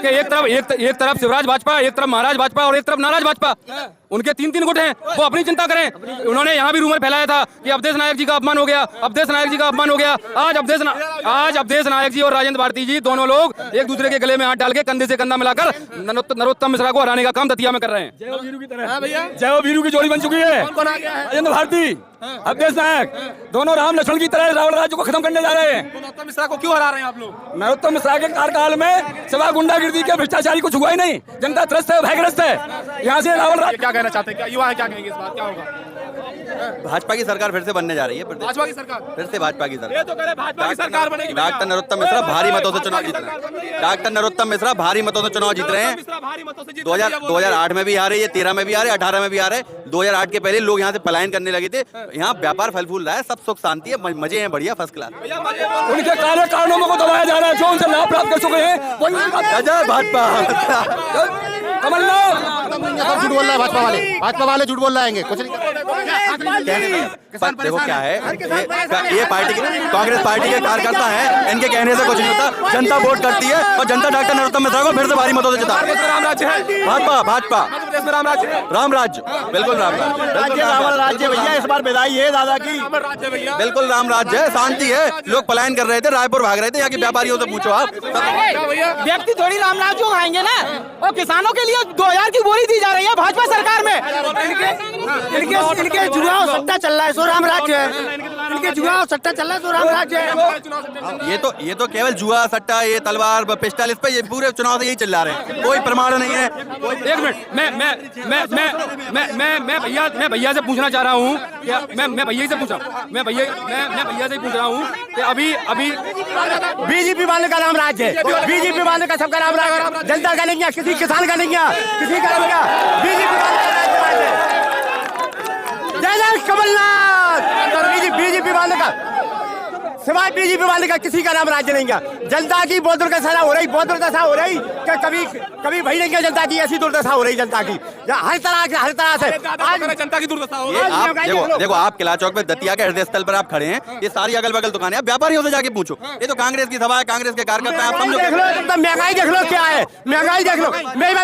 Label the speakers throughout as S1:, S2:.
S1: कि एक तरफ शिवराज भाजपा, एक तरफ महाराज भाजपा और एक तरफ नाराज भाजपा, उनके 3-3 गुट हैं, वो अपनी चिंता करें। उन्होंने यहाँ भी रूमर फैलाया था कि अवधेश नायक जी का अपमान हो गया, अवधेश नायक जी का अपमान हो गया। आज अवधेश नायक जी और राजेंद्र भारती जी दोनों लोग एक दूसरे के गले में हाथ डाल के कंधे से कंधा मिलाकर नरोत्तम मिश्रा को हराने का काम दतिया में कर रहे हैं। जय हो वीरू की तरह जय हो वीरू की जोड़ी बन चुकी है। राजेंद्र भारती, अवधेश नायक, दोनों राम लक्ष्मण की तरह रावण राज्य को खत्म करने जा रहे हैं। नरोत्तम मिश्रा को क्यों हरा रहे हैं आप लोग? नरोत्तम मिश्रा के कार्यकाल में सवा गुंडागिर्दी के भ्रष्टाचारी कुछ हुआ ही नहीं, जनता त्रस्त है, भयग्रस्त है। यहाँ से रावण राज्य क्या कहना चाहते हैं, क्या युवा क्या कहेंगे इस बात, क्या होगा?
S2: भाजपा की सरकार फिर से बनने जा रही है।
S1: भाजपा की सरकार
S2: फिर से भाजपा की सरकार,
S1: ये तो कह रहे भाजपा की सरकार बनेगी।
S2: डॉक्टर नरोत्तम मिश्रा भारी मतों से चुनाव जीत रहे हैं। डॉक्टर नरोत्तम मिश्रा भारी मतों से चुनाव जीत रहे हैं। 2008 में भी आ रहे, 13 में भी आ रहे, 18 में भी आ रहे। 2008 के पहले लोग यहाँ से पलायन करने लगे थे। यहाँ व्यापार फल फूल रहा है, सब सुख शांति है, मजे हैं, बढ़िया फर्स्ट क्लास।
S1: उनके कार्य कारणों को दबाया जा रहा है, जो उनसे लाभ प्राप्त कर चुके हैं।
S2: भाजपा
S3: कमलनाथ झूठ बोल रहा है, भाजपा वाले झूठ बोल रहे हैं, कुछ नहीं।
S2: देखो क्या है, ये पार्टी कांग्रेस पार्टी के कार्यकर्ता है, इनके कहने से कुछ नहीं होता। जनता वोट करती है और जनता डॉक्टर नरोत्तम मिश्रा को फिर से भारी मतों से जिता। भाजपा राम राज्य, बिल्कुल राम राज्य
S3: भैया इस बार विदाई है दादा की,
S2: बिल्कुल राम राज्य है, शांति है। लोग पलायन कर रहे थे, रायपुर भाग रहे थे, यहाँ के व्यापारियों से पूछो आप।
S4: व्यक्ति थोड़ी राम राज्य को खाएंगे ना, और किसानों के लिए 2000 की बोरी दी जा रही है भाजपा सरकार में। इनके जुआ और सट्टा चल रहा है, सो राम राज्य है। इनके जुआ और सट्टा चल रहा है, सो राम राज्य है।
S2: ये तो केवल जुआ सट्टा, ये तलवार पिस्टल, इस पे ये पूरे चुनाव से यही चिल्ला रहे हैं, कोई प्रमाण नहीं है।
S1: एक मिनट, मैं भैया से पूछना चाह रहा हूँ, मैं भैया से पूछ रहा हूँ कि अभी
S4: बीजेपी वाले का नाम राज्य है, बीजेपी वाले का सबका नाम राज्य, जनता का नहीं है, किसी किसान का नहीं है, किसी का नहीं है, बीजेपी वाले का राज्य है। जय जय कमलनाथ। बीजेपी वाले का सिवाय बीजेपी वाले का किसी का नाम राज्य नहीं है। जनता की बहुत दुर्दशा हो रही, बहुत दुर्दशा हो रही कि कभी भाई नहीं, जनता की ऐसी दुर्दशा हो रही, जनता की हर तरह से आज जनता की दुर्दशा हो रही।
S2: देखो आप किला चौक पे दतिया के हृदय स्थल पर आप खड़े हैं, ये सारी अगल बगल दुकानें, आप व्यापारियों से जाके पूछो, ये तो कांग्रेस की सभा है, कांग्रेस के कार्यकर्ता हैं, आप समझो।
S4: देख लो महंगाई, देख लो क्या है महंगाई, देख लो।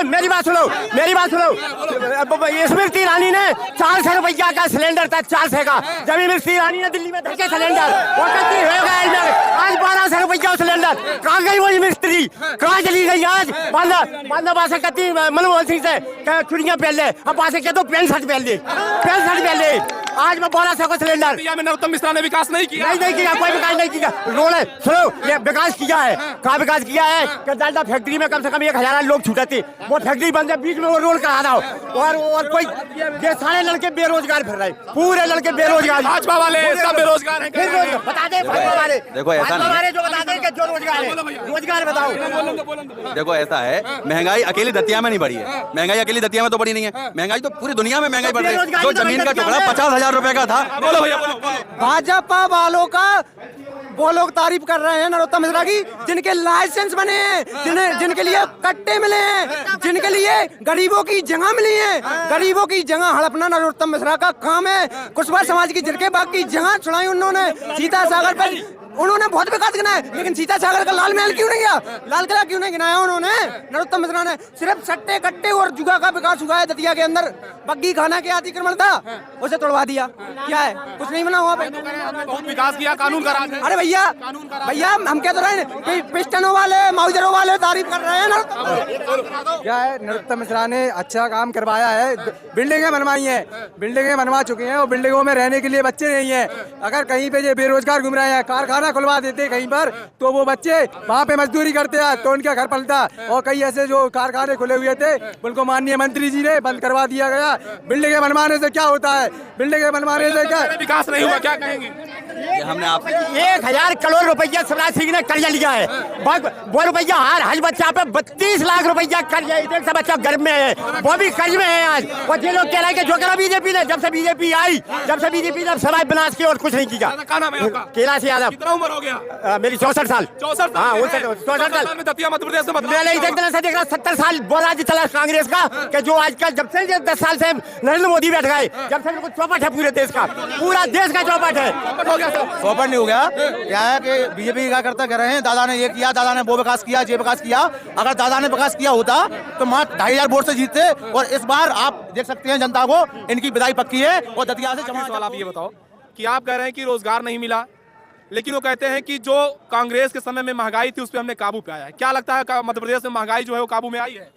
S4: मेरी बात सुनो। स्मृति ईरानी ने 400 रुपया का सिलेंडर था, 400 का, जब स्मृति ईरानी ने दिल्ली में धक्के सिलेंडर आज 1200 रुपया सिलेंडर, कहाँ गई वो मिस्त्री, कहाँ चली गई? आज बांधा बासा कहती मनमोहन सिंह से चुड़ियां पहन ले, अब बासा कहते तो पैंट शर्ट पहन ले। आज मैं 1200 का सिलेंडर।
S1: नरोत्तम मिश्रा ने विकास नहीं किया,
S4: नहीं किया, कोई विकास नहीं किया। रोड है, सुनो, ये विकास किया है, कहाँ विकास किया है कि डालडा फैक्ट्री में कम से कम 1000 लोग छूटे थे, वो फैक्ट्री बंद है, बीच में वो रोड करा रहा हो, और कोई ये सारे लड़के बेरोजगार फिर रहे, पूरे लड़के बेरोजगार।
S1: भाजपा वाले सब बेरोजगार हैं,
S4: बता दे भाजपा वाले।
S2: देखो ऐसा नहीं,
S4: जो बता दें कि जो रोजगार बताओ।
S2: देखो ऐसा है, महंगाई अकेली दतिया में नहीं बढ़ी है, महंगाई अकेली दतिया में तो बढ़ी नहीं है, महंगाई तो पूरी दुनिया में महंगाई बढ़ रही है। जो जमीन का टुकड़ा 50,000 रुपए का था, बोलो भैया बोलो।
S4: भाजपा वालों का वो लोग तारीफ कर रहे हैं नरोत्तम मिश्रा की, जिनके लाइसेंस बने हैं, जिनके लिए कट्टे मिले हैं, जिनके लिए गरीबों की जगह मिली है, गरीबों की जगह हड़पना नरोत्तम मिश्रा का काम है। कुशवाहा समाज की जिनके बाग की जगह छुड़ाई उन्होंने, सीता सागर पर उन्होंने बहुत विकास गिनाया, लेकिन सीता सागर का लाल महल क्यों नहीं गया, लाल किला क्यों नहीं गिनाया उन्होंने? नरोत्तम मिश्रा ने सिर्फ सट्टे कट्टे और जुआ का विकास हुआ है दतिया के अंदर। बग्गी खाना के अतिक्रमण था, उसे तोड़वा दिया, क्या है, कुछ नहीं बना हुआ।
S1: बहुत विकास किया, कानून का राज है।
S4: अरे भैया हम कह तो रहे हैं, पिस्टनों वाले माउजरों वाले तारीफ कर रहे हैं ना।
S5: क्या है, नरोत्तम मिश्रा ने अच्छा काम करवाया है, बिल्डिंगें बनवाई हैं, बिल्डिंगें बनवा चुके हैं, और बिल्डिंगों में रहने के लिए बच्चे नहीं है। अगर कहीं पे ये बेरोजगार घूम रहे हैं, कारखाना खुलवा देते कहीं पर, तो वो बच्चे वहाँ पे मजदूरी करते हैं, तो उनका घर पलता। और कई ऐसे जो कारखाने खुले हुए थे, उनको माननीय मंत्री जी ने बंद करवा दिया गया। बिल्डिंगें बनवाने से क्या होता है, बिल्डिंगें बनवाने से क्या
S1: विकास नहीं हुआ, क्या कहेंगे?
S2: हमने आप
S4: 1000 करोड़ रुपया शिवराज सिंह ने कर्जा लिया है, वो रुपया हर बच्चा पे 32 लाख रुपया कर्जा, इधर से बच्चा गर्भ में है, वो भी कर्ज में है आज। और ये लोग कह रहे हैं कि जो करा बीजेपी ने, जब से बीजेपी आई, जब से बीजेपी ने सवाई विनाश की और कुछ नहीं किया। कैलाश यादव।
S1: कितना उम्र हो गया?
S4: मेरी 64 साल।
S1: 64
S4: हाँ, 64 साल में
S1: दतिया मध्य प्रदेश में
S4: मैंने एक तरह से देख रहा 70 साल वो राज्य चला कांग्रेस का, कि जो आजकल जब से 10 साल से नरेंद्र मोदी बैठ गए, जब से चौपट है पूरे देश का, पूरा देश का चौपट है।
S1: गया सब?
S3: चौपट नहीं हो गया। क्या है कि बीजेपी क्या करता कह रहे हैं, दादा ने ये किया, दादा ने वो विकास किया, ये विकास किया। अगर दादा ने विकास किया होता तो मात्र 2500 वोट से जीतते। और इस बार आप देख सकते हैं जनता को इनकी विदाई पक्की है और दतिया से
S1: सवाल आप ये बताओ कि आप कह रहे हैं कि रोजगार नहीं मिला, लेकिन वो कहते हैं कि जो कांग्रेस के समय में महंगाई थी उस पर हमने काबू पाया है। क्या लगता है मध्य प्रदेश में महंगाई जो है वो काबू में आई है?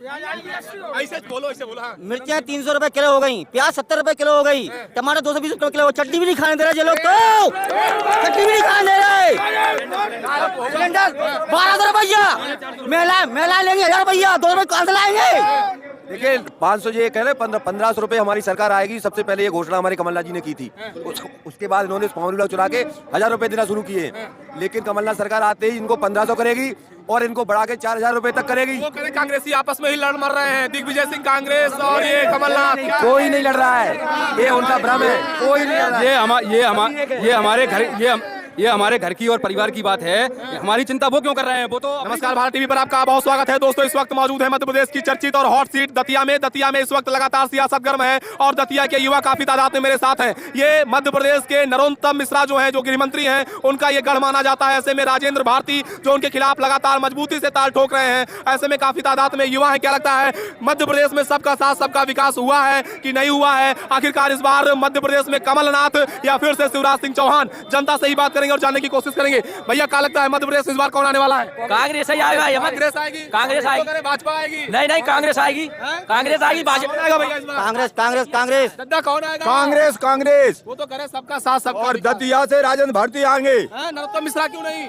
S1: ऐसे बोलो, ऐसे बोलो। हाँ।
S6: मिर्चियाँ 300 रुपए किलो हो गई, प्याज 70 रुपए किलो हो गई, टमाटर 220 रुपए किलो, चटनी भी नहीं खाने दे रहे ये लोग, तो चटनी भी नहीं खाने दे रहे। सिलेंडर 1200 रुपया, मेला लेंगे 1000 रुपया, 2 रुपए कहाँ से लाएंगे?
S7: देखिए 500 ये कह रहे 1500 रुपए हमारी सरकार आएगी। सबसे पहले ये घोषणा हमारे कमलनाथ जी ने की थी। उसके बाद इन्होंने फॉर्मूला चुरा के 1000 रुपए देना शुरू किए। लेकिन कमलनाथ सरकार आते ही इनको 1500 करेगी और इनको बढ़ा के 4000 रुपए तक करेगी।
S1: वो कह रहे कांग्रेसी आपस में ही लड़ मर रहे हैं, दिग्विजय सिंह कांग्रेस और ये कमलनाथ।
S7: कोई नहीं लड़ रहा है, ये उनका भ्रम है, कोई नहीं लड़ रहा है।
S1: ये हमारे घर की और परिवार की बात है। हमारी चिंता वो क्यों कर रहे हैं? वो तो नमस्कार, भारत टीवी पर आपका बहुत स्वागत है दोस्तों। इस वक्त मौजूद है मध्य प्रदेश की चर्चित और हॉट सीट दतिया में। दतिया में इस वक्त लगातार सियासत गर्म है और दतिया के युवा काफी तादाद में मेरे साथ हैं। ये मध्य प्रदेश के नरोत्तम मिश्रा जो है, जो गृह मंत्री हैं, उनका ये गढ़ माना जाता है। ऐसे में राजेंद्र भारती जो उनके खिलाफ लगातार मजबूती से ताल ठोक रहे हैं। ऐसे में काफी तादाद में युवा है। क्या लगता है मध्य प्रदेश में सबका साथ सबका विकास हुआ है कि नहीं हुआ है? आखिरकार इस बार मध्य प्रदेश में कमलनाथ या फिर से शिवराज सिंह चौहान? जनता से ही बात करेंगे और जानने की कोशिश करेंगे। भैया क्या लगता है मध्य प्रदेश इस बार कौन आने वाला है?
S8: कांग्रेस ही आएगा।
S1: कांग्रेस आएगी?
S8: कांग्रेस आएगी।
S1: भाजपा आएगी?
S8: नहीं कांग्रेस आएगी, कांग्रेस आएगी।
S1: कौन आएगा भैया इस बार?
S6: कांग्रेस कांग्रेस कांग्रेस
S1: दादा कौन आएगा?
S7: कांग्रेस कांग्रेस
S1: वो तो करे सबका साथ सबका
S7: और
S1: विकास।
S7: दतिया से राजेंद्र भारती आएंगे।
S1: नरोत्तम मिश्रा क्यों नहीं?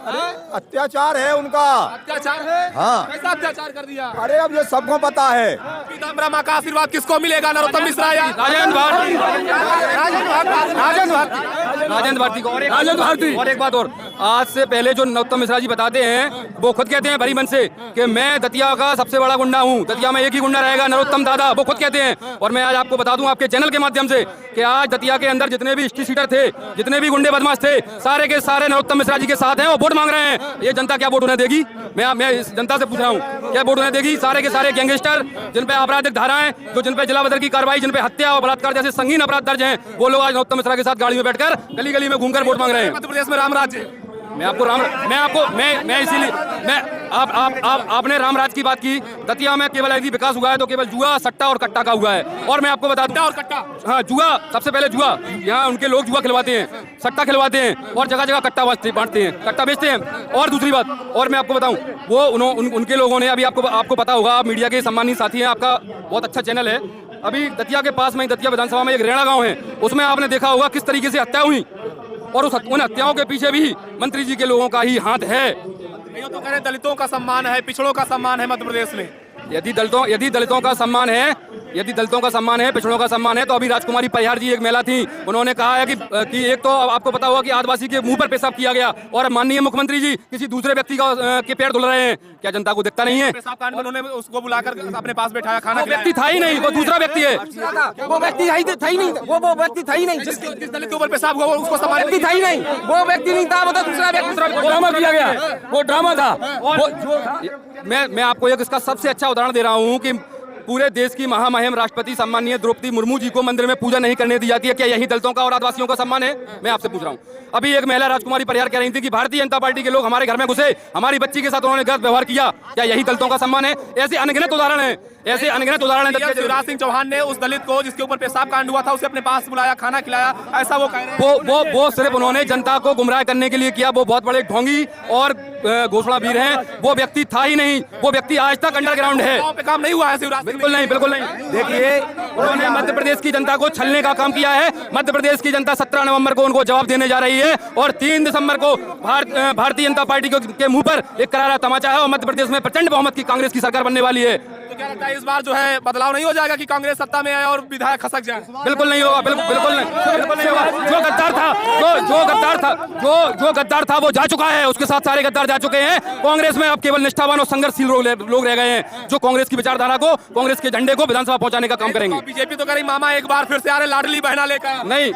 S7: अत्याचार है उनका।
S1: अत्याचार है?
S7: हाँ।
S1: कैसा अत्याचार कर दिया?
S7: अरे अब ये सबको पता है।
S1: पिता ब्रह्मा का आशीर्वाद किसको मिलेगा? नरोत्तम मिश्रा या राजेंद्र भारती को? राजेंद्र भारती। और एक बात और, आज से पहले जो नरोत्तम मिश्रा जी बताते हैं वो खुद कहते हैं भरी मन से कि मैं दतिया का सबसे बड़ा गुंडा हूँ, दतिया में एक ही गुंडा रहेगा, नरोत्तम दादा। वो खुद कहते हैं। और मैं आज आपको बता दूं आपके चैनल के माध्यम से कि आज दतिया के अंदर जितने भी हिस्ट्री सीटर थे, जितने भी गुंडे बदमाश थे, सारे के सारे नरोत्तम मिश्रा जी के साथ हैं और वोट मांग रहे हैं। ये जनता क्या वोट उन्हें देगी? मैं इस जनता से पूछ रहा हूँ, क्या वोट उन्हें देगी? सारे के सारे गैंगस्टर जिन पे आपराधिक धाराएं, जो जिन पे जिला बदर की कार्रवाई, जिन पे हत्या और बलात्कार जैसे संगीन अपराध दर्ज हैं, वो लोग आज नरोत्तम मिश्रा के साथ गाड़ी में बैठकर गली गली में घूमकर वोट मांग रहे हैं। मध्य प्रदेश में राम राज्य। आपने रामराज की बात की। दतिया में केवल यदि विकास हुआ है तो केवल जुआ, सट्टा और कट्टा का हुआ है। और मैं आपको बता दूं, और कट्टा, हाँ जुआ, सबसे पहले जुआ। यहाँ उनके लोग जुआ खिलवाते हैं, सट्टा खिलवाते हैं और जगह जगह कट्टा बांटते हैं, कट्टा बेचते हैं। और दूसरी बात, और मैं आपको बताऊं, वो उनके लोगों ने अभी आपको पता होगा, आप मीडिया के सम्मानित साथी हैं, आपका बहुत अच्छा चैनल है। अभी दतिया के पास में, दतिया विधानसभा में एक रेणा गाँव है, उसमें आपने देखा होगा किस तरीके से हत्या हुई और उन हत्याओं के पीछे भी मंत्री जी के लोगों का ही हाथ है। ये तो कह रहे दलितों का सम्मान है, पिछड़ों का सम्मान है मध्य प्रदेश में। यदि दलितों का सम्मान है, पिछड़ों का सम्मान है, तो अभी राजकुमारी परिहार जी एक महिला थी, उन्होंने कहा है कि एक तो आपको पता होगा कि आदिवासी के मुंह पर पेशाब किया गया और माननीय मुख्यमंत्री जी किसी दूसरे व्यक्ति के पैर धुल रहे हैं। क्या जनता को दिखता नहीं है? पेशाब कांड में उन्होंने उसको बुलाकर अपने पास बैठाया, खाना व्यक्ति था ही नहीं, वो दूसरा व्यक्ति है।
S5: वो व्यक्ति था ही नहीं, वो व्यक्ति था ही नहीं।
S1: जिस दलित के ऊपर पेशाब हुआ उसको सम्मान
S5: व्यक्ति था ही नहीं, वो व्यक्ति नहीं था, वो तो दूसरा व्यक्ति।
S1: ड्रामा किया गया, वो ड्रामा था। मैं आपको एक इसका सबसे अच्छा उदाहरण दे रहा हूँ कि पूरे देश की महामहिम राष्ट्रपति सम्माननीय द्रौपदी मुर्मू जी को मंदिर में पूजा नहीं करने दी जाती है। क्या यही दलितों का और आदिवासियों का सम्मान है? मैं आपसे पूछ रहा हूँ। अभी एक महिला राजकुमारी परिहार कह रही थी कि भारतीय जनता पार्टी के लोग हमारे घर में घुसे, हमारी बच्ची के साथ उन्होंने गलत व्यवहार किया। क्या यही दलितों का सम्मान है? ऐसे अनगिनत उदाहरण है, ऐसे अनगिनत उदाहरण है। शिवराज सिंह चौहान ने उस दलित को जिसके ऊपर पेशाब कांड हुआ था उसे अपने पास बुलाया, खाना खिलाया, ऐसा वो कह रहे हैं। वो सिर्फ उन्होंने जनता को गुमराह करने के लिए किया। वो बहुत बड़े ढोंगी और घोषणावीर हैं। वो व्यक्ति था ही नहीं, वो व्यक्ति आज तक अंडरग्राउंड है। काम नहीं हुआ है शिवराज? बिल्कुल नहीं, बिल्कुल नहीं। देखिए, उन्होंने मध्य प्रदेश की जनता को छलने का काम किया है। मध्य प्रदेश की जनता 17 नवंबर को उनको जवाब देने जा रही है और 3 दिसंबर को भारतीय जनता पार्टी के मुंह पर एक करारा तमाचा है और मध्य प्रदेश में प्रचंड बहुमत की कांग्रेस की सरकार बनने वाली है। तो क्या लगता है इस बार जो है बदलाव नहीं हो जाएगा कि कांग्रेस सत्ता में आए और विधायक खसक जाए? बिल्कुल नहीं होगा, बिल्कुल नहीं होगा। जो गद्दार था वो जा चुका है, उसके साथ सारे गद्दार जा चुके हैं। कांग्रेस में अब केवल निष्ठावान और संघर्षशील लोग रह गए हैं, जो कांग्रेस की विचारधारा को, कांग्रेस के झंडे को विधानसभा पहुंचाने का काम करेंगे। बीजेपी तो करी मामा एक बार फिर से आ रहे लाडली बहना लेकर। नहीं,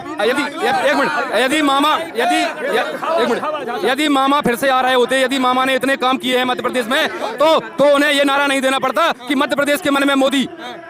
S1: यदि मामा फिर से आ रहे होते, यदि मामा ने इतने काम किए हैं मध्य प्रदेश में, तो उन्हें ये नारा नहीं देना पड़ता कि मध्य प्रदेश के मन में मोदी,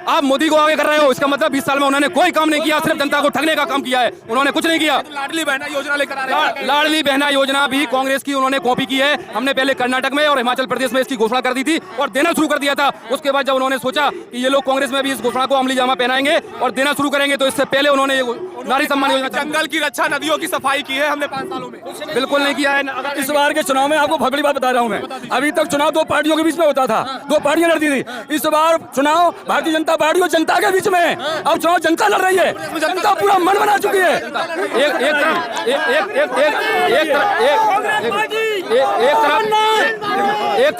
S1: आप मोदी को आगे कर रहे हो, इसका मतलब 20 साल में उन्होंने कोई काम नहीं किया, सिर्फ जनता को ठगने का काम किया है, उन्होंने कुछ नहीं किया।
S9: लाडली बहना योजना लेकर आ रहे हैं।
S1: लाडली बहना योजना भी कांग्रेस की उन्होंने कॉपी की है। हमने पहले कर्नाटक में और हिमाचल प्रदेश में इसकी घोषणा कर दी थी और देना शुरू कर दिया था। उसके बाद जब उन्होंने सोचा कि ये लोग कांग्रेस में भी इस घोषणा को अमली जामा पहनाएंगे और देना शुरू करेंगे, तो इससे पहले उन्होंने नारी सम्मान योजना,
S9: जंगल की रक्षा, नदियों की सफाई की है हमने 5 सालों में।
S1: बिल्कुल नहीं किया है।
S8: इस बार के चुनाव में आपको बड़ी बात बता रहा हूँ मैं, अभी तक चुनाव 2 पार्टियों के बीच में होता था, 2 पार्टियां लड़ती थी। इस बार चुनाव भारतीय जनता पार्टी और जनता के बीच में है। अब चुनाव जनता लड़ रही है, जनता पूरा मन बना चुकी है।
S1: एक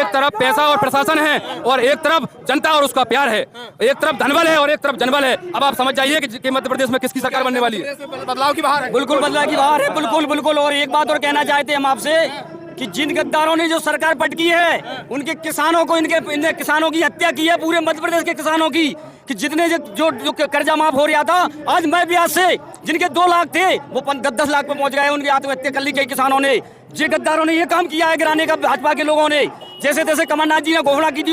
S1: तरफ पैसा और प्रशासन है और एक तरफ जनता और उसका प्यार है, एक तरफ धनबल है और एक तरफ जनबल है। अब आप समझ जाइए कि मध्य प्रदेश में किसकी सरकार बनने वाली है।
S9: बदलाव की बाहर है,
S8: बिल्कुल बदलाव की बाहर है, बिल्कुल बिल्कुल। और एक बात और कहना चाहते हैं हम आपसे कि जिन गद्दारों ने जो सरकार पटकी है, उनके किसानों को, इनके किसानों की हत्या की है, पूरे मध्य प्रदेश के किसानों की, कि जितने जो कर्जा माफ हो रहा था, आज मैं ब्याज से जिनके 2 लाख थे वो 10-10 लाख पे पहुंच गए, उनकी आत्महत्या कर ली कई किसानों ने। ये गद्दारों ने ये काम किया है गिराने का, भाजपा के लोगों ने। जैसे तैसे कमलनाथ जी ने घोषणा की थी,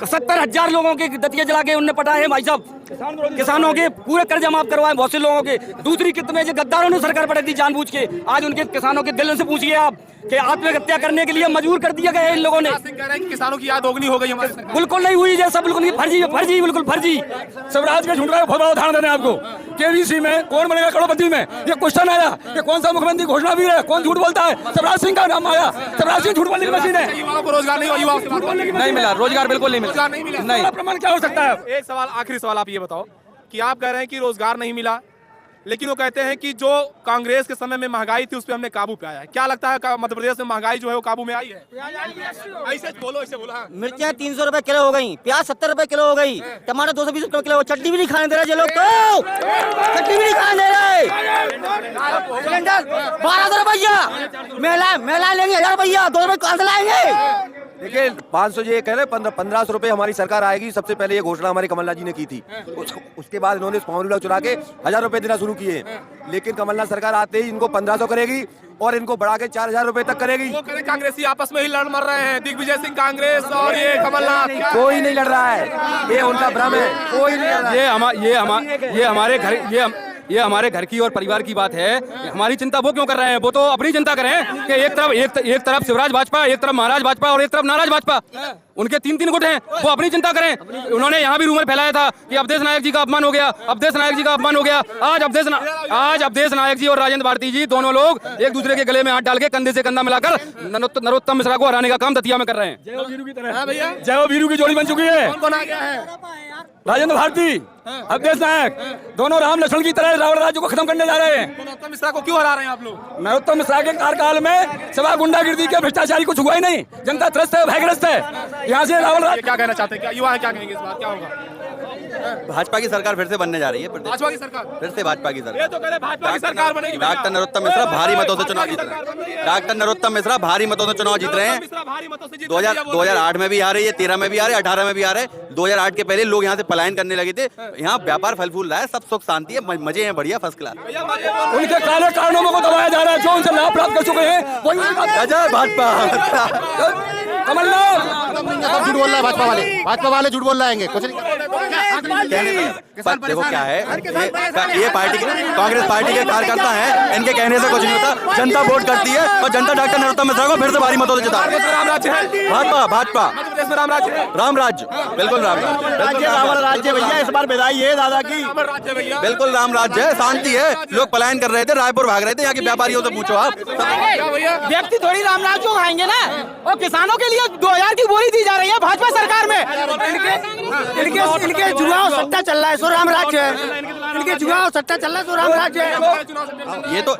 S8: 70,000 लोगों के दतिया जला के उनने पटाए हैं भाई साहब, किसानों के पूरे कर्जा माफ करवाए बहुत से लोगों के। दूसरी कितने जो गद्दारों ने सरकार पटक दी जानबूझ के, आज उनके किसानों के दिल से पूछिए आप कि आत्महत्या करने के लिए मजबूर कर दिया गया है इन लोगों ने।
S9: कह रहे हैं कि किसानों की याद दोगुनी हो गई हमारे सरकार।
S8: बिल्कुल नहीं हुई, जैसा बिल्कुल नहीं, फर्जी बिल्कुल फर्जी।
S5: स्वराज के झूठ का बहुत बड़ा उदाहरण देना आपको। केवीसी में कौन बनेगा करोड़पति में, ये क्वेश्चन आया कि कौन सा मुख्यमंत्री घोषणा भी है, कौन झूठ बोलता है, स्वराज सिंह का नाम आया। स्वराज सिंह झूठ बोलने की मशीन है।
S9: युवाओं को रोजगार नहीं, युवाओं
S1: नहीं मिला, रोजगार बिल्कुल नहीं मिला,
S9: नहीं मिला।
S1: नहीं।
S5: प्रमाण क्या हो सकता है?
S9: एक सवाल, आखिरी सवाल, आप ये बताओ कि आप कह रहे हैं कि रोजगार नहीं मिला, लेकिन वो कहते हैं कि जो कांग्रेस के समय में महंगाई थी उस पर हमने काबू पाया है। क्या लगता है मध्य प्रदेश में महंगाई जो है वो काबू में आई है? ऐसे बोलो, ऐसे बोलो। हाँ।
S6: मिर्चियाँ 300 रुपए किलो हो गई, प्याज 70 रुपए किलो हो गई, टमाटर 220 रुपए किलो, चटनी भी नहीं खाने दे रहे ये लोग, तो चटनी भी नहीं खाने दे रहे। सिलेंडर 1200 रुपया, महिला लेंगे 1000 रुपया, 2 रुपए कहाँ से लाएंगे?
S7: देखिए 500 ये कह रहे 1500 रुपए हमारी सरकार आएगी, सबसे पहले ये घोषणा हमारे कमलनाथ जी ने की थी। उसके बाद इन्होंने फॉर्मूला चुरा के 1000 रुपए देना शुरू किए, लेकिन कमलनाथ सरकार आते ही इनको 1500 करेगी और इनको बढ़ा के 4000 रुपए तक करेगी।
S9: वो कह रहे कांग्रेसी आपस में ही लड़ मर रहे हैं, दिग्विजय सिंह कांग्रेस और ये कमलनाथ।
S7: कोई नहीं लड़ रहा है, ये उनका भ्रम है, कोई नहीं लड़ रहा है।
S1: ये हमारे घर की और परिवार की बात है। हमारी चिंता वो क्यों कर रहे हैं? वो तो अपनी चिंता करें कि एक तरफ शिवराज भाजपा, एक तरफ महाराज भाजपा और एक तरफ नाराज भाजपा, उनके 3-3 गुट हैं, वो अपनी चिंता करें। उन्होंने यहाँ भी रूमर फैलाया था कि अवधेश नायक जी का अपमान हो गया, अवधेश नायक जी का अपमान हो गया। आज अवधेश नायक जी और राजेंद्र भारती जी दोनों लोग एक दूसरे के गले में हाथ डाल के कंधे से कंधा मिलाकर नरोत्तम मिश्रा को हराने का काम दतिया में कर रहे हैं।
S5: जय हो वीरू की जोड़ी बन चुकी है।
S9: कौन आ गया है?
S5: राजेंद्र भारती, अवधेश नायक, दोनों राम लक्ष्मण की तरह रावण राज्य को खत्म करने जा रहे हैं।
S9: नरोत्तम मिश्रा को क्यों हरा रहे हैं आप लोग?
S5: नरोत्तम मिश्रा के कार्यकाल में सभा गुंडागिर्दी के भ्रष्टाचारी कुछ हुआ ही नहीं, जनता त्रस्त है, भयग्रस्त है। यहाँ से रावण राज्य
S9: क्या कहना चाहते हैं, क्या युवा क्या कहेंगे इस बार, क्या होगा?
S2: भाजपा की सरकार फिर से बनने जा रही है।
S9: भाजपा की सरकार,
S2: फिर से भाजपा की सरकार।
S9: ये तो कह रहे भाजपा की सरकार बनेगी।
S2: डॉक्टर नरोत्तम मिश्रा भारी मतों से चुनाव जीत रहे हैं। डॉक्टर नरोत्तम मिश्रा भारी मतों से चुनाव जीत रहे हैं। 2008 में भी आ रही है, 13 में भी आ रहे, 18 में भी आ रहे। 2008 के पहले लोग यहाँ से पलायन करने लगे थे। यहाँ व्यापार फल फूल रहा है, सब सुख शांति है, मजे हैं, बढ़िया, फर्स्ट क्लास।
S5: उनके काले कारणों को दबाया जा रहा है, जो उनसे लाभ प्राप्त कर चुके हैं वही
S2: जय भाजपा।
S5: कमलनाथ
S3: झूठ बोल रहा है, भाजपा वाले झूठ बोल रहे हैं, कुछ
S2: देखो क्या है, ये पार्टी कांग्रेस पार्टी के कार्यकर्ता हैं, इनके कहने से कुछ नहीं होता। जनता वोट करती है और जनता डॉक्टर नरोत्तम मिश्रा को फिर से भारी मतों से जिता रही है। भाजपा राम राज्य, बिल्कुल राम राज्य
S3: भैया, इस बार विदाई है दादा की।
S2: बिल्कुल राम राज्य है, शांति है। लोग पलायन कर रहे थे, रायपुर भाग रहे थे, यहाँ के व्यापारियों से पूछो आप।
S4: व्यक्ति थोड़ी रामराज को खाएंगे ना, और किसानों के लिए 2000 की बोरी दी जा रही है भाजपा सरकार में। इनके जुआ और सट्टा चल रहा है, सो राम राज्य है। इनके जुआ और सट्टा चल रहा है, सो राम राज्य है।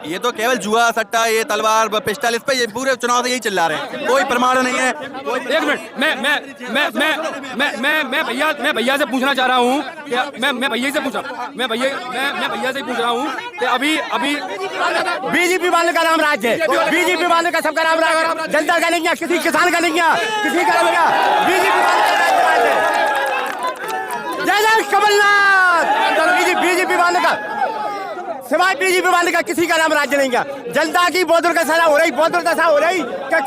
S2: ये तो केवल जुआ सट्टा, ये तलवार पिस्टल, इस पे ये पूरे चुनाव से यही चिल्ला रहे हैं, कोई प्रमाण नहीं है।
S1: एक मिनट, मैं भैया से पूछना चाह रहा हूँ, मैं भैया से पूछ रहा हूँ कि अभी
S3: बीजेपी वाले का नाम राज्य है, बीजेपी वाले का सबका नाम राज्य, जनता का नहीं है, किसी किसान का नहीं है, किसी का नहीं है, बीजेपी वाले का राज्य है। जय जय कमलनाथ, बीजेपी वाले का
S7: सिवाय बीजेपी वाले का किसी का नाम राज्य नहीं गया। जनता की बहुत दुर्दशा हो रही, बहुत दुर्दशा हो रही कि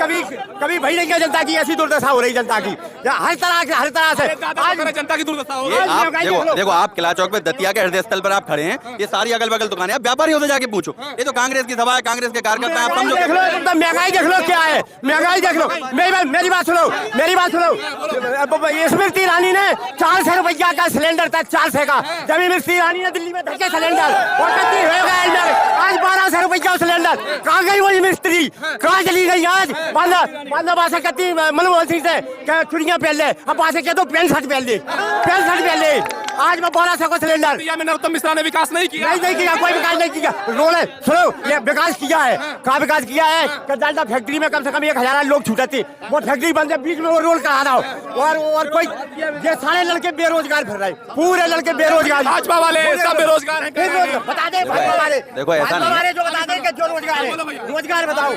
S7: कभी भाई नहीं गया। जनता की ऐसी दुर्दशा हो रही, जनता की हर तरह से
S9: आज जनता की दुर्दशा हो
S2: ये आप देखो आप किला चौक पे दतिया के हृदय स्थल पर आप खड़े हैं, ये सारी अगल बगल दुकानें, आप व्यापारियों से जाके पूछो, ये तो कांग्रेस की सभा है, कांग्रेस के कार्यकर्ता आप समझो।
S7: देख लो, एकदम महंगाई देख लो क्या है, महंगाई देख लो। मेरी बात सुनो, मेरी बात सुनो। स्मृति ईरानी ने 400 रुपया का सिलेंडर था, 400 का। जब स्मृति ईरानी ने दिल्ली में धक्के सिलेंडर और कितनी हो गया आज 1200 रुपया सिलेंडर। कहाँ गई वो मिस्त्री, कहाँ चली गई आज? बांधा बासा कहती मनमोहन सिंह से चुड़ियां पहन ले, अब बासे कह दो पैंट शर्ट पहन ले, पैंट शर्ट पहन ले। आज मैं 1200 का सिलेंडर।
S9: नरोत्तम मिश्रा ने विकास नहीं किया,
S7: नहीं किया, कोई विकास नहीं किया। रोल है, सुनो, ये विकास किया है, कहाँ विकास किया है? डालडा फैक्ट्री में कम से कम 1000 लोग छूटे थे, वो फैक्ट्री बंद है, बीच में वो रोल कहा था। और कोई ये सारे लड़के बेरोजगार फिर रहे, पूरे लड़के बेरोजगार।
S9: भाजपा वाले सब बेरोजगार हैं।
S7: बता दे भाजपा वाले,
S2: देखो ऐसा नहीं है,
S7: जो बता दें कि जो रोजगार है, रोजगार बताओ।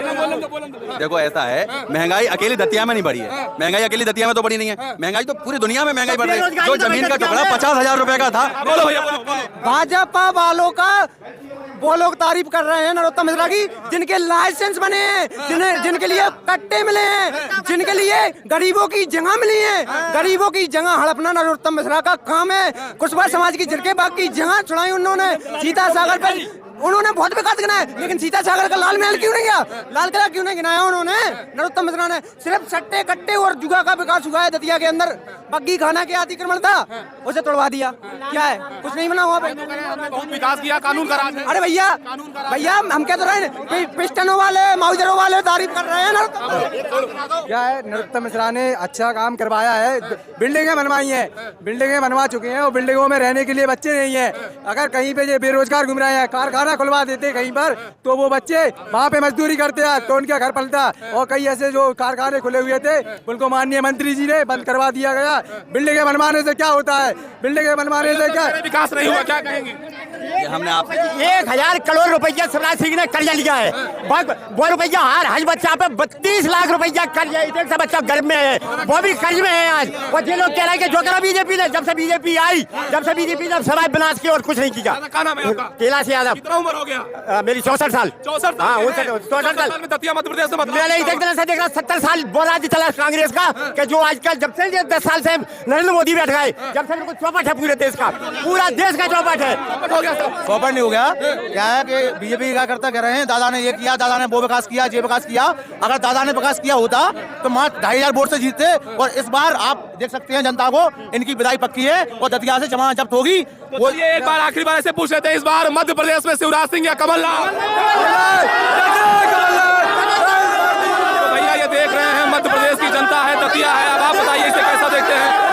S2: देखो ऐसा है, महंगाई अकेली दतिया में नहीं बढ़ी है, महंगाई अकेली दतिया में तो बढ़ी नहीं है, महंगाई तो पूरी दुनिया में महंगाई बढ़ रही है। जो जमीन का टुकड़ा 50,000 रुपए का था,
S9: बोलो भैया बोलो।
S4: भाजपा वालों का वो लोग तारीफ कर रहे हैं नरोत्तम मिश्रा की, जिनके लाइसेंस बने हैं, जिनके लिए कट्टे मिले हैं, जिनके लिए गरीबों की जगह मिली है। गरीबों की जगह हड़पना नरोत्तम मिश्रा का काम है। कुशवाहा समाज की जिनके बाग की जगह छुड़ाई उन्होंने, सीता सागर पर उन्होंने बहुत विकास गिनाया, लेकिन सीता सागर का लाल महल क्यों नहीं गया, लाल किला क्यों नहीं गिनाया उन्होंने? नरोत्तम मिश्रा ने सिर्फ सट्टे कट्टे और जुआ का विकास हुआ है दतिया के अंदर। बग्गी खाना के अतिक्रमण था, उसे तोड़वा दिया, क्या है? कुछ नहीं बना हुआ।
S9: बहुत विकास किया, कानून का राज है।
S4: अरे भैया हम कह तो रहे हैं, पिस्टनों वाले माउजरों वाले तारीफ कर रहे हैं नरोत्तम।
S5: क्या है, नरोत्तम मिश्रा ने अच्छा काम करवाया है, बिल्डिंगें बनवाई हैं, बिल्डिंगें बनवा चुके हैं, और बिल्डिंगों में रहने के लिए बच्चे नहीं है। अगर कहीं पे ये बेरोजगार घूम रहे हैं, कारखाना खुलवा देते कहीं पर, तो वो बच्चे वहाँ पे मजदूरी करते हैं, तो उनका घर पलता। और कई ऐसे जो कारखाने खुले हुए थे, उनको माननीय मंत्री जी ने बंद करवा दिया गया। बिल्डिंगें बनवाने से क्या होता है, बिल्डिंगें बनवाने से क्या
S9: विकास नहीं हुआ, क्या कहेंगे?
S2: हमने आप
S7: 1000 करोड़ रुपया शिवराज सिंह ने कर्जा लिया है। वो रुपया हर बच्चा पे 32 लाख रुपया कर्जा, एक सा बच्चा गर्भ में है, वो भी कर्ज में है आज। और ये लोग कह रहे हैं कि जो करा बीजेपी ने, जब से बीजेपी आई, जब से बीजेपी ने सवाई विनाश की और कुछ नहीं किया।
S9: क्या नाम है आपका?
S7: कैलाश यादव।
S9: कितना उम्र हो गया?
S7: मेरी 64 साल।
S9: 64
S7: हाँ,
S9: साल
S7: 64 साल
S9: में दतिया मध्य प्रदेश में
S7: मैंने एक तरह से देखा 70 साल बोला जी चला कांग्रेस का, कि जो आजकल जब से 10 साल से नरेंद्र मोदी बैठ गए, जब से उनको चौपट है पूरे देश का, पूरा देश का चौपट है।
S9: हो गया सब।
S3: चौपट नहीं हो गया। क्या है कि बीजेपी क्या करता कह रहे हैं, दादा ने ये किया, दादा ने वो विकास किया, ये विकास किया। अगर दादा ने विकास किया होता तो मात्र 2500 वोट से जीतते। और इस बार आप देख सकते हैं जनता को इनकी विदाई पक्की है और दतिया से जमानत जब्त होगी।
S9: वो ये एक बार आखिरी बार ऐसे पूछ लेते हैं, इस बार मध्य प्रदेश में शिवराज सिंह या कमलनाथ? तो भैया ये देख रहे हैं, मध्य प्रदेश की जनता है, दतिया है। अब आप बताइए इसे कैसा देखते हैं?